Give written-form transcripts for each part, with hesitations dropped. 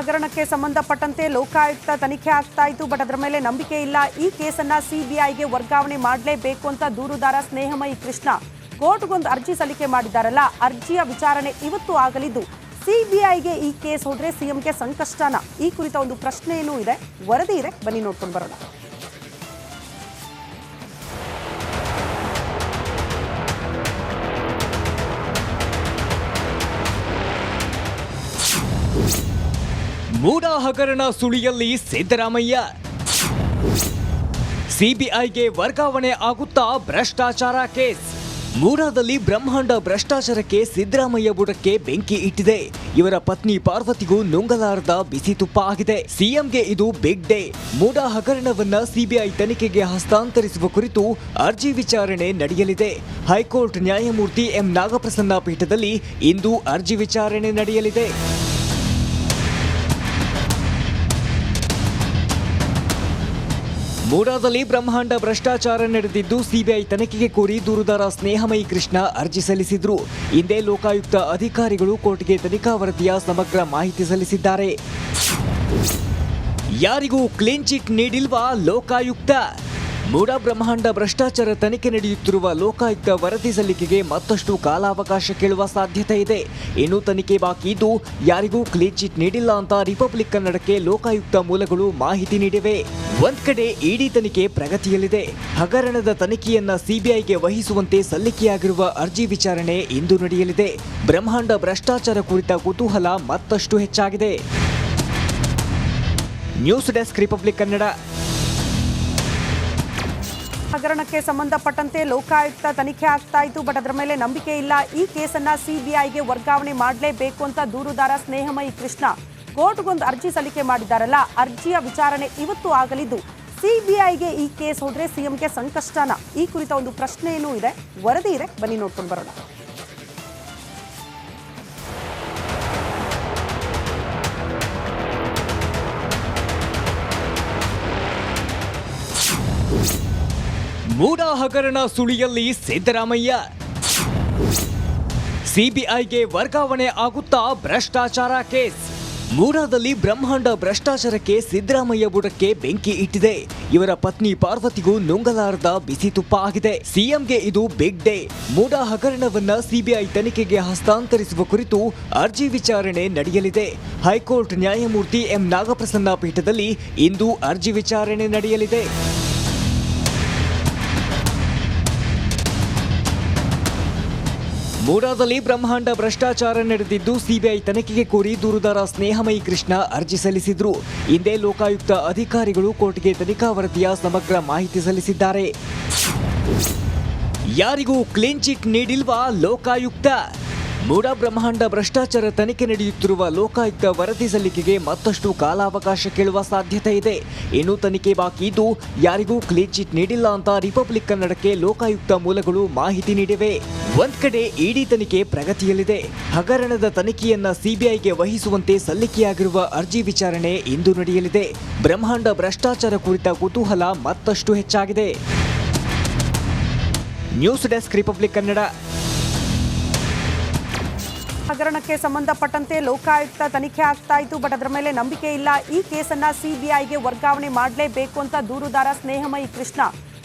ಹಗರಣಕ್ಕೆ ಸಂಬಂಧಪಟ್ಟಂತೆ ಲೋಕಾಯುಕ್ತ ತನಿಖೆ ಆಗ್ತಾ ಇತ್ತು. ಬಟ್ ಅದರ ಮೇಲೆ ನಂಬಿಕೆ ಇಲ್ಲ. ಈ ಕೇಸನ್ನ ಸಿಬಿಐಗೆ ವರ್ಗಾವಣೆ ಮಾಡಲೇಬೇಕು ಅಂತ ದೂರುದಾರ ಸ್ನೇಹಮಯಿ ಕೃಷ್ಣ ಕೋರ್ಟ್ಗೊಂದು ಅರ್ಜಿ ಸಲ್ಲಿಕೆ ಮಾಡಿದ್ದಾರಲ್ಲ, ಅರ್ಜಿಯ ವಿಚಾರಣೆ ಇವತ್ತು ಆಗಲಿದ್ದು ಸಿಬಿಐಗೆ ಈ ಕೇಸ್ ಹೋದ್ರೆ ಸಿಎಂಗೆ ಸಂಕಷ್ಟನ? ಈ ಕುರಿತ ಒಂದು ಪ್ರಶ್ನೆಯೂ ಇದೆ, ವರದಿ ಇದೆ, ಬನ್ನಿ ನೋಡ್ಕೊಂಡು ಬರೋಣ. ಮೂಡಾ ಹಗರಣ ಸುಳಿಯಲ್ಲಿ ಸಿದ್ದರಾಮಯ್ಯ, ಸಿಬಿಐಗೆ ವರ್ಗಾವಣೆ ಆಗುತ್ತಾ ಭ್ರಷ್ಟಾಚಾರ ಕೇಸ್. ಮೂಡಾದಲ್ಲಿ ಬ್ರಹ್ಮಾಂಡ ಭ್ರಷ್ಟಾಚಾರಕ್ಕೆ ಸಿದ್ದರಾಮಯ್ಯ ಬುಡಕ್ಕೆ ಬೆಂಕಿ ಇಟ್ಟಿದೆ. ಇವರ ಪತ್ನಿ ಪಾರ್ವತಿಗೂ ನುಂಗಲಾರದ ಬಿಸಿ ತುಪ್ಪ ಆಗಿದೆ. ಸಿಎಂಗೆ ಇದು ಬಿಗ್ ಡೇ. ಮೂಡಾ ಹಗರಣವನ್ನ ಸಿಬಿಐ ತನಿಖೆಗೆ ಹಸ್ತಾಂತರಿಸುವ ಕುರಿತು ಅರ್ಜಿ ವಿಚಾರಣೆ ನಡೆಯಲಿದೆ. ಹೈಕೋರ್ಟ್ ನ್ಯಾಯಮೂರ್ತಿ ಎಂ ನಾಗಪ್ರಸನ್ನ ಪೀಠದಲ್ಲಿ ಇಂದು ಅರ್ಜಿ ವಿಚಾರಣೆ ನಡೆಯಲಿದೆ. ಮೂಡಾದಲ್ಲಿ ಬ್ರಹ್ಮಾಂಡ ಭ್ರಷ್ಟಾಚಾರ ನಡೆದಿದ್ದು ಸಿಬಿಐ ತನಿಖೆಗೆ ಕೋರಿ ದೂರುದಾರ ಸ್ನೇಹಮಯಿ ಕೃಷ್ಣ ಅರ್ಜಿ ಸಲ್ಲಿಸಿದ್ರು. ಇಂದೇ ಲೋಕಾಯುಕ್ತ ಅಧಿಕಾರಿಗಳು ಕೋರ್ಟ್ಗೆ ತನಿಖಾ ವರದಿಯ ಸಮಗ್ರ ಮಾಹಿತಿ ಸಲ್ಲಿಸಿದ್ದಾರೆ. ಯಾರಿಗೂ ಕ್ಲೀನ್ ಚಿಟ್ ನೀಡಿಲ್ವಾ ಲೋಕಾಯುಕ್ತ? ಮೂಡಾ ಬ್ರಹ್ಮಾಂಡ ಭ್ರಷ್ಟಾಚಾರ ತನಿಖೆ ನಡೆಯುತ್ತಿರುವ ಲೋಕಾಯುಕ್ತ ವರದಿ ಸಲ್ಲಿಕೆಗೆ ಮತ್ತಷ್ಟು ಕಾಲಾವಕಾಶ ಕೇಳುವ ಸಾಧ್ಯತೆ ಇದೆ. ಇನ್ನು ತನಿಖೆ ಬಾಕಿ ಇದ್ದು ಯಾರಿಗೂ ಕ್ಲೀನ್ ಚಿಟ್ ನೀಡಿಲ್ಲ ಅಂತ ರಿಪಬ್ಲಿಕ್ ಕನ್ನಡಕ್ಕೆ ಲೋಕಾಯುಕ್ತ ಮೂಲಗಳು ಮಾಹಿತಿ ನೀಡಿವೆ. ಒಂದ್ ಕಡೆ ಇಡಿ ತನಿಖೆ ಪ್ರಗತಿಯಲ್ಲಿದೆ. ಹಗರಣದ ತನಿಖೆಯನ್ನ ಸಿಬಿಐಗೆ ವಹಿಸುವಂತೆ ಸಲ್ಲಿಕೆಯಾಗಿರುವ ಅರ್ಜಿ ವಿಚಾರಣೆ ಇಂದು ನಡೆಯಲಿದೆ. ಬ್ರಹ್ಮಾಂಡ ಭ್ರಷ್ಟಾಚಾರ ಕುರಿತ ಕುತೂಹಲ ಮತ್ತಷ್ಟು ಹೆಚ್ಚಾಗಿದೆ. News desk republic Kannada. ಹಗರಣಕ್ಕೆ ಸಂಬಂಧಪಟ್ಟಂತೆ ಲೋಕಾಯುಕ್ತ ತನಿಖೆ ಆಗ್ತಾ ಇತ್ತು. ಬಟ್ ಅದರ ಮೇಲೆ ನಂಬಿಕೆ ಇಲ್ಲ. ಈ ಕೇಸನ್ನ ಸಿಬಿಐಗೆ ವರ್ಗಾವಣೆ ಮಾಡಲೇಬೇಕು ಅಂತ ದೂರುದಾರ ಸ್ನೇಹಮಯಿ ಕೃಷ್ಣ ಕೋರ್ಟ್ಗೊಂದು ಅರ್ಜಿ ಸಲ್ಲಿಕೆ ಮಾಡಿದ್ದಾರಲ್ಲ, ಅರ್ಜಿಯ ವಿಚಾರಣೆ ಇವತ್ತು ಆಗಲಿದ್ದು ಸಿಬಿಐಗೆ ಈ ಕೇಸ್ ಹೋದ್ರೆ ಸಿಎಂಗೆ ಸಂಕಷ್ಟನ? ಈ ಕುರಿತ ಒಂದು ಪ್ರಶ್ನೆಯೂ ಇದೆ, ವರದಿ ಇದೆ, ಬನ್ನಿ ನೋಡ್ಕೊಂಡು ಬರೋಣ. ಮೂಡಾ ಹಗರಣ ಸುಳಿಯಲ್ಲಿ ಸಿದ್ದರಾಮಯ್ಯ, ಸಿಬಿಐಗೆ ವರ್ಗಾವಣೆ ಆಗುತ್ತಾ ಭ್ರಷ್ಟಾಚಾರ ಕೇಸ್. ಮೂಡಾದಲ್ಲಿ ಬ್ರಹ್ಮಾಂಡ ಭ್ರಷ್ಟಾಚಾರಕ್ಕೆ ಸಿದ್ದರಾಮಯ್ಯ ಬುಡಕ್ಕೆ ಬೆಂಕಿ ಇಟ್ಟಿದೆ. ಇವರ ಪತ್ನಿ ಪಾರ್ವತಿಗೂ ನುಂಗಲಾರದ ಬಿಸಿ ತುಪ್ಪ ಆಗಿದೆ. ಸಿಎಂಗೆ ಇದು ಬಿಗ್ ಡೇ. ಮೂಡಾ ಹಗರಣವನ್ನ ಸಿಬಿಐ ತನಿಖೆಗೆ ಹಸ್ತಾಂತರಿಸುವ ಕುರಿತು ಅರ್ಜಿ ವಿಚಾರಣೆ ನಡೆಯಲಿದೆ. ಹೈಕೋರ್ಟ್ ನ್ಯಾಯಮೂರ್ತಿ ಎಂ ನಾಗಪ್ರಸನ್ನ ಪೀಠದಲ್ಲಿ ಇಂದು ಅರ್ಜಿ ವಿಚಾರಣೆ ನಡೆಯಲಿದೆ. ಮೂಡಾದಲ್ಲಿ ಬ್ರಹ್ಮಾಂಡ ಭ್ರಷ್ಟಾಚಾರ ನಡೆದಿದ್ದು ಸಿಬಿಐ ತನಿಖೆಗೆ ಕೋರಿ ದೂರುದಾರ ಸ್ನೇಹಮಯಿ ಕೃಷ್ಣ ಅರ್ಜಿ ಸಲ್ಲಿಸಿದ್ರು. ಇಂದೇ ಲೋಕಾಯುಕ್ತ ಅಧಿಕಾರಿಗಳು ಕೋರ್ಟ್ಗೆ ತನಿಖಾ ವರದಿಯ ಸಮಗ್ರ ಮಾಹಿತಿ ಸಲ್ಲಿಸಿದ್ದಾರೆ. ಯಾರಿಗೂ ಕ್ಲೀನ್ ಚಿಟ್ ನೀಡಿಲ್ವಾ ಲೋಕಾಯುಕ್ತ? ಮೂಡಾ ಬ್ರಹ್ಮಾಂಡ ಭ್ರಷ್ಟಾಚಾರ ತನಿಖೆ ನಡೆಯುತ್ತಿರುವ ಲೋಕಾಯುಕ್ತ ವರದಿ ಸಲ್ಲಿಕೆಗೆ ಮತ್ತಷ್ಟು ಕಾಲಾವಕಾಶ ಕೇಳುವ ಸಾಧ್ಯತೆ ಇದೆ. ಇನ್ನು ತನಿಖೆ ಬಾಕಿ ಇದ್ದು ಯಾರಿಗೂ ಕ್ಲೀನ್ ಚಿಟ್ ನೀಡಿಲ್ಲ ಅಂತ ರಿಪಬ್ಲಿಕ್ ಕನ್ನಡಕ್ಕೆ ಲೋಕಾಯುಕ್ತ ಮೂಲಗಳು ಮಾಹಿತಿ ನೀಡಿವೆ. ಒಂದ್ ಕಡೆ ಇಡಿ ತನಿಖೆ ಪ್ರಗತಿಯಲ್ಲಿದೆ. ಹಗರಣದ ತನಿಖೆಯನ್ನ ಸಿಬಿಐಗೆ ವಹಿಸುವಂತೆ ಸಲ್ಲಿಕೆಯಾಗಿರುವ ಅರ್ಜಿ ವಿಚಾರಣೆ ಇಂದು ನಡೆಯಲಿದೆ. ಬ್ರಹ್ಮಾಂಡ ಭ್ರಷ್ಟಾಚಾರ ಕುರಿತ ಕುತೂಹಲ ಮತ್ತಷ್ಟು ಹೆಚ್ಚಾಗಿದೆ. News desk republic Kannada. ಹಗರಣಕ್ಕೆ ಸಂಬಂಧಪಟ್ಟಂತೆ ಲೋಕಾಯುಕ್ತ ತನಿಖೆ ಆಗ್ತಾ ಇತ್ತು. ಬಟ್ ಅದರ ಮೇಲೆ ನಂಬಿಕೆ ಇಲ್ಲ. ಈ ಕೇಸನ್ನ ಸಿಬಿಐಗೆ ವರ್ಗಾವಣೆ ಮಾಡಲೇಬೇಕು ಅಂತ ದೂರುದಾರ ಸ್ನೇಹಮಯಿ ಕೃಷ್ಣ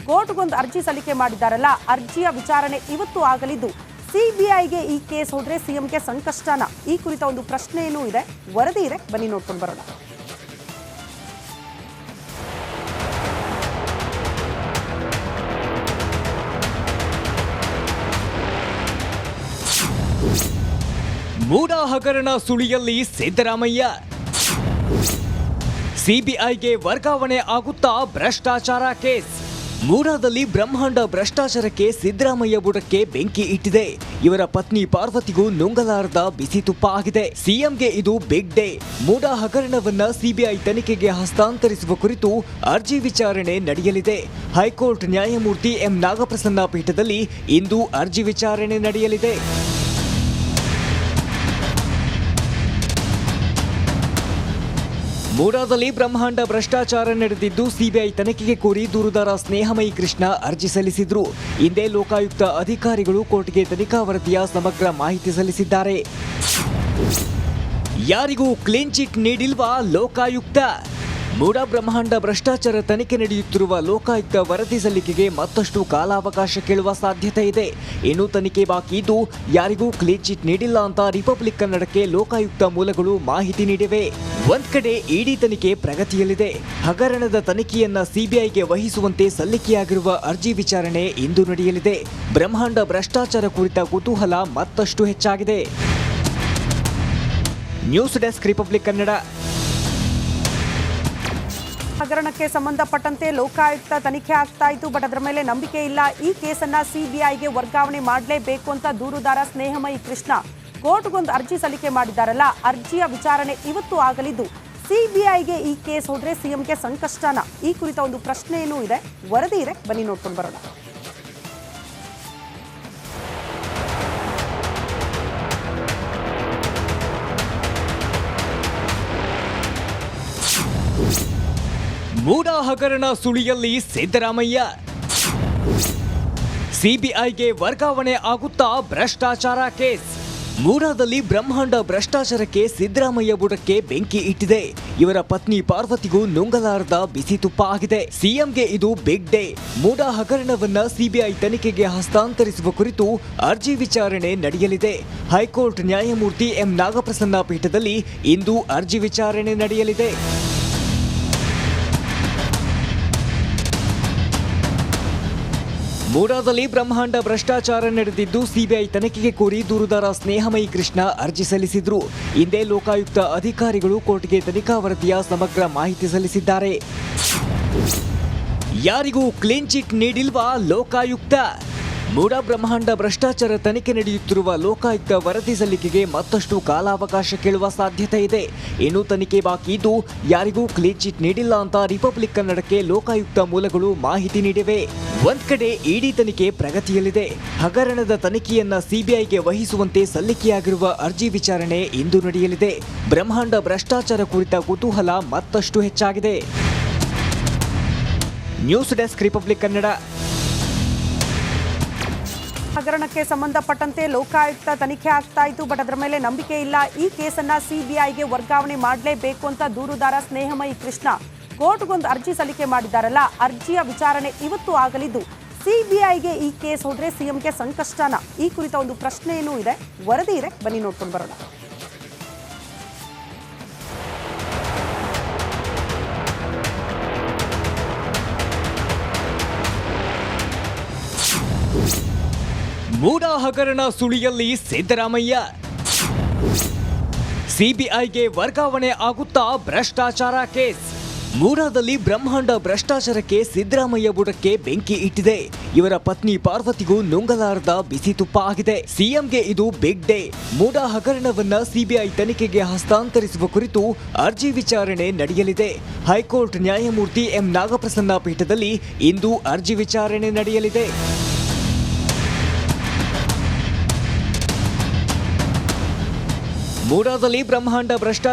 ಕೋರ್ಟ್ಗೊಂದು ಅರ್ಜಿ ಸಲ್ಲಿಕೆ ಮಾಡಿದ್ದಾರಲ್ಲ, ಅರ್ಜಿಯ ವಿಚಾರಣೆ ಇವತ್ತು ಆಗಲಿದ್ದು ಸಿಬಿಐಗೆ ಈ ಕೇಸ್ ಹೋದ್ರೆ ಸಿಎಂಗೆ ಸಂಕಷ್ಟನ? ಈ ಕುರಿತ ಒಂದು ಪ್ರಶ್ನೆಯೂ ಇದೆ, ವರದಿ ಇದೆ, ಬನ್ನಿ ನೋಡ್ಕೊಂಡು ಬರೋಣ. ಮೂಡಾ ಹಗರಣ ಸುಳಿಯಲ್ಲಿ ಸಿದ್ದರಾಮಯ್ಯ, ಸಿಬಿಐಗೆ ವರ್ಗಾವಣೆ ಆಗುತ್ತಾ ಭ್ರಷ್ಟಾಚಾರ ಕೇಸ್. ಮೂಡಾದಲ್ಲಿ ಬ್ರಹ್ಮಾಂಡ ಭ್ರಷ್ಟಾಚಾರಕ್ಕೆ ಸಿದ್ದರಾಮಯ್ಯ ಬುಡಕ್ಕೆ ಬೆಂಕಿ ಇಟ್ಟಿದೆ. ಇವರ ಪತ್ನಿ ಪಾರ್ವತಿಗೂ ನುಂಗಲಾರದ ಬಿಸಿ ತುಪ್ಪ ಆಗಿದೆ. ಸಿಎಂಗೆ ಇದು ಬಿಗ್ ಡೇ. ಮೂಡಾ ಹಗರಣವನ್ನ ಸಿಬಿಐ ತನಿಖೆಗೆ ಹಸ್ತಾಂತರಿಸುವ ಕುರಿತು ಅರ್ಜಿ ವಿಚಾರಣೆ ನಡೆಯಲಿದೆ. ಹೈಕೋರ್ಟ್ ನ್ಯಾಯಮೂರ್ತಿ ಎಂ ನಾಗಪ್ರಸನ್ನ ಪೀಠದಲ್ಲಿ ಇಂದು ಅರ್ಜಿ ವಿಚಾರಣೆ ನಡೆಯಲಿದೆ. ಮೂಡಾದಲ್ಲಿ ಬ್ರಹ್ಮಾಂಡ ಭ್ರಷ್ಟಾಚಾರ ನಡೆದಿದ್ದು ಸಿಬಿಐ ತನಿಖೆಗೆ ಕೋರಿ ದೂರುದಾರ ಸ್ನೇಹಮಯಿ ಕೃಷ್ಣ ಅರ್ಜಿ ಸಲ್ಲಿಸಿದ್ರು. ಇಂದೇ ಲೋಕಾಯುಕ್ತ ಅಧಿಕಾರಿಗಳು ಕೋರ್ಟ್ಗೆ ತನಿಖಾ ವರದಿಯ ಸಮಗ್ರ ಮಾಹಿತಿ ಸಲ್ಲಿಸಿದ್ದಾರೆ. ಯಾರಿಗೂ ಕ್ಲೀನ್ ಚಿಟ್ ನೀಡಿಲ್ವಾ ಲೋಕಾಯುಕ್ತ? ಮೂಡಾ ಬ್ರಹ್ಮಾಂಡ ಭ್ರಷ್ಟಾಚಾರ ತನಿಖೆ ನಡೆಯುತ್ತಿರುವ ಲೋಕಾಯುಕ್ತ ವರದಿ ಸಲ್ಲಿಕೆಗೆ ಮತ್ತಷ್ಟು ಕಾಲಾವಕಾಶ ಕೇಳುವ ಸಾಧ್ಯತೆ ಇದೆ. ಇನ್ನು ತನಿಖೆ ಬಾಕಿ ಇದ್ದು ಯಾರಿಗೂ ಕ್ಲೀನ್ ಚಿಟ್ ನೀಡಿಲ್ಲ ಅಂತ ರಿಪಬ್ಲಿಕ್ ಕನ್ನಡಕ್ಕೆ ಲೋಕಾಯುಕ್ತ ಮೂಲಗಳು ಮಾಹಿತಿ ನೀಡಿವೆ. ಒಂದ್ ಕಡೆ ಇಡಿ ತನಿಖೆ ಪ್ರಗತಿಯಲ್ಲಿದೆ. ಹಗರಣದ ತನಿಖೆಯನ್ನ ಸಿಬಿಐಗೆ ವಹಿಸುವಂತೆ ಸಲ್ಲಿಕೆಯಾಗಿರುವ ಅರ್ಜಿ ವಿಚಾರಣೆ ಇಂದು ನಡೆಯಲಿದೆ. ಬ್ರಹ್ಮಾಂಡ ಭ್ರಷ್ಟಾಚಾರ ಕುರಿತ ಕುತೂಹಲ ಮತ್ತಷ್ಟು ಹೆಚ್ಚಾಗಿದೆ. News desk republic Kannada. ಹಗರಣಕ್ಕೆ ಸಂಬಂಧಪಟ್ಟಂತೆ ಲೋಕಾಯುಕ್ತ ತನಿಖೆ ಆಗ್ತಾ ಇತ್ತು, ಬಟ್ ಅದರ ಮೇಲೆ ನಂಬಿಕೆ ಇಲ್ಲ. ಈ ಕೇಸನ್ನ ಸಿಬಿಐಗೆ ವರ್ಗಾವಣೆ ಮಾಡಲೇಬೇಕು ಅಂತ ದೂರುದಾರ ಸ್ನೇಹಮಯಿ ಕೃಷ್ಣ ಕೋರ್ಟ್ಗೊಂದು ಅರ್ಜಿ ಸಲ್ಲಿಕೆ ಮಾಡಿದ್ದಾರಲ್ಲ, ಅರ್ಜಿಯ ವಿಚಾರಣೆ ಇವತ್ತು ಆಗಲಿದ್ದು ಸಿಬಿಐಗೆ ಈ ಕೇಸ್ ಹೋದ್ರೆ ಸಿಎಂಗೆ ಸಂಕಷ್ಟನ? ಈ ಕುರಿತ ಒಂದು ಪ್ರಶ್ನೆಯೂ ಇದೆ, ವರದಿ ಇದೆ, ಬನ್ನಿ ನೋಡ್ಕೊಂಡು ಬರೋಣ. ಮೂಡಾ ಹಗರಣ ಸುಳಿಯಲ್ಲಿ ಸಿದ್ದರಾಮಯ್ಯ, ಸಿಬಿಐಗೆ ವರ್ಗಾವಣೆ ಆಗುತ್ತಾ ಭ್ರಷ್ಟಾಚಾರ ಕೇಸ್. ಮೂಡಾದಲ್ಲಿ ಬ್ರಹ್ಮಾಂಡ ಭ್ರಷ್ಟಾಚಾರಕ್ಕೆ ಸಿದ್ದರಾಮಯ್ಯ ಬುಡಕ್ಕೆ ಬೆಂಕಿ ಇಟ್ಟಿದೆ. ಇವರ ಪತ್ನಿ ಪಾರ್ವತಿಗೂ ನುಂಗಲಾರದ ಬಿಸಿ ತುಪ್ಪ ಆಗಿದೆ. ಸಿಎಂಗೆ ಇದು ಬಿಗ್ ಡೇ. ಮೂಡಾ ಹಗರಣವನ್ನ ಸಿಬಿಐ ತನಿಖೆಗೆ ಹಸ್ತಾಂತರಿಸುವ ಕುರಿತು ಅರ್ಜಿ ವಿಚಾರಣೆ ನಡೆಯಲಿದೆ. ಹೈಕೋರ್ಟ್ ನ್ಯಾಯಮೂರ್ತಿ ಎಂ ನಾಗಪ್ರಸನ್ನ ಪೀಠದಲ್ಲಿ ಇಂದು ಅರ್ಜಿ ವಿಚಾರಣೆ ನಡೆಯಲಿದೆ. ಮೂಡಾದಲ್ಲಿ ಬ್ರಹ್ಮಾಂಡ ಭ್ರಷ್ಟಾಚಾರ ನಡೆದಿದ್ದು ಸಿಬಿಐ ತನಿಖೆಗೆ ಕೋರಿ ದೂರುದಾರ ಸ್ನೇಹಮಯಿ ಕೃಷ್ಣ ಅರ್ಜಿ ಸಲ್ಲಿಸಿದ್ರು. ಇಂದೇ ಲೋಕಾಯುಕ್ತ ಅಧಿಕಾರಿಗಳು ಕೋರ್ಟ್ಗೆ ತನಿಖಾ ವರದಿಯ ಸಮಗ್ರ ಮಾಹಿತಿ ಸಲ್ಲಿಸಿದ್ದಾರೆ. ಯಾರಿಗೂ ಕ್ಲೀನ್ ಚಿಟ್ ನೀಡಿಲ್ವಾ ಲೋಕಾಯುಕ್ತ? ಮೂಡಾ ಬ್ರಹ್ಮಾಂಡ ಭ್ರಷ್ಟಾಚಾರ ತನಿಖೆ ನಡೆಯುತ್ತಿರುವ ಲೋಕಾಯುಕ್ತ ವರದಿ ಸಲ್ಲಿಕೆಗೆ ಮತ್ತಷ್ಟು ಕಾಲಾವಕಾಶ ಕೇಳುವ ಸಾಧ್ಯತೆ ಇದೆ. ಇನ್ನು ತನಿಖೆ ಬಾಕಿ ಇದ್ದು ಯಾರಿಗೂ ಕ್ಲೀನ್ ಚಿಟ್ ನೀಡಿಲ್ಲ ಅಂತ ರಿಪಬ್ಲಿಕ್ ಕನ್ನಡಕ್ಕೆ ಲೋಕಾಯುಕ್ತ ಮೂಲಗಳು ಮಾಹಿತಿ ನೀಡಿವೆ. ಒಂದ್ ಕಡೆ ಇಡಿ ತನಿಖೆ ಪ್ರಗತಿಯಲ್ಲಿದೆ. ಹಗರಣದ ತನಿಖೆಯನ್ನ ಸಿಬಿಐಗೆ ವಹಿಸುವಂತೆ ಸಲ್ಲಿಕೆಯಾಗಿರುವ ಅರ್ಜಿ ವಿಚಾರಣೆ ಇಂದು ನಡೆಯಲಿದೆ. ಬ್ರಹ್ಮಾಂಡ ಭ್ರಷ್ಟಾಚಾರ ಕುರಿತ ಕುತೂಹಲ ಮತ್ತಷ್ಟು ಹೆಚ್ಚಾಗಿದೆ. News desk republic Kannada. ಹಗರಣಕ್ಕೆ ಸಂಬಂಧಪಟ್ಟಂತೆ ಲೋಕಾಯುಕ್ತ ತನಿಖೆ ಆಗ್ತಾ ಇತ್ತು, ಬಟ್ ಅದರ ಮೇಲೆ ನಂಬಿಕೆ ಇಲ್ಲ. ಈ ಕೇಸನ್ನ ಸಿಬಿಐಗೆ ವರ್ಗಾವಣೆ ಮಾಡಲೇಬೇಕು ಅಂತ ದೂರುದಾರ ಸ್ನೇಹಮಯಿ ಕೃಷ್ಣ ಕೋರ್ಟ್ಗೊಂದು ಅರ್ಜಿ ಸಲ್ಲಿಕೆ ಮಾಡಿದ್ದಾರಲ್ಲ, ಅರ್ಜಿಯ ವಿಚಾರಣೆ ಇವತ್ತು ಆಗಲಿದ್ದು ಸಿಬಿಐಗೆ ಈ ಕೇಸ್ ಹೋದ್ರೆ ಸಿಎಂಗೆ ಸಂಕಷ್ಟನ? ಈ ಕುರಿತ ಒಂದು ಪ್ರಶ್ನೆಯೂ ಇದೆ, ವರದಿ ಇದೆ, ಬನ್ನಿ ನೋಡ್ಕೊಂಡು ಬರೋಣ. ಮೂಡಾ ಹಗರಣ ಸುಳಿಯಲ್ಲಿ ಸಿದ್ದರಾಮಯ್ಯ, ಸಿಬಿಐಗೆ ವರ್ಗಾವಣೆ ಆಗುತ್ತಾ ಭ್ರಷ್ಟಾಚಾರ ಕೇಸ್. ಮೂಡಾದಲ್ಲಿ ಬ್ರಹ್ಮಾಂಡ ಭ್ರಷ್ಟಾಚಾರಕ್ಕೆ ಸಿದ್ದರಾಮಯ್ಯ ಬುಡಕ್ಕೆ ಬೆಂಕಿ ಇಟ್ಟಿದೆ. ಇವರ ಪತ್ನಿ ಪಾರ್ವತಿಗೂ ನುಂಗಲಾರದ ಬಿಸಿ ತುಪ್ಪ ಆಗಿದೆ. ಸಿಎಂಗೆ ಇದು ಬಿಗ್ ಡೇ. ಮೂಡಾ ಹಗರಣವನ್ನ ಸಿಬಿಐ ತನಿಖೆಗೆ ಹಸ್ತಾಂತರಿಸುವ ಕುರಿತು ಅರ್ಜಿ ವಿಚಾರಣೆ ನಡೆಯಲಿದೆ. ಹೈಕೋರ್ಟ್ ನ್ಯಾಯಮೂರ್ತಿ ಎಂ ನಾಗಪ್ರಸನ್ನ ಪೀಠದಲ್ಲಿ ಇಂದು ಅರ್ಜಿ ವಿಚಾರಣೆ ನಡೆಯಲಿದೆ. ಮೂಡಾದಲ್ಲಿ ಬ್ರಹ್ಮಾಂಡ ಭ್ರಷ್ಟಾಚಾರ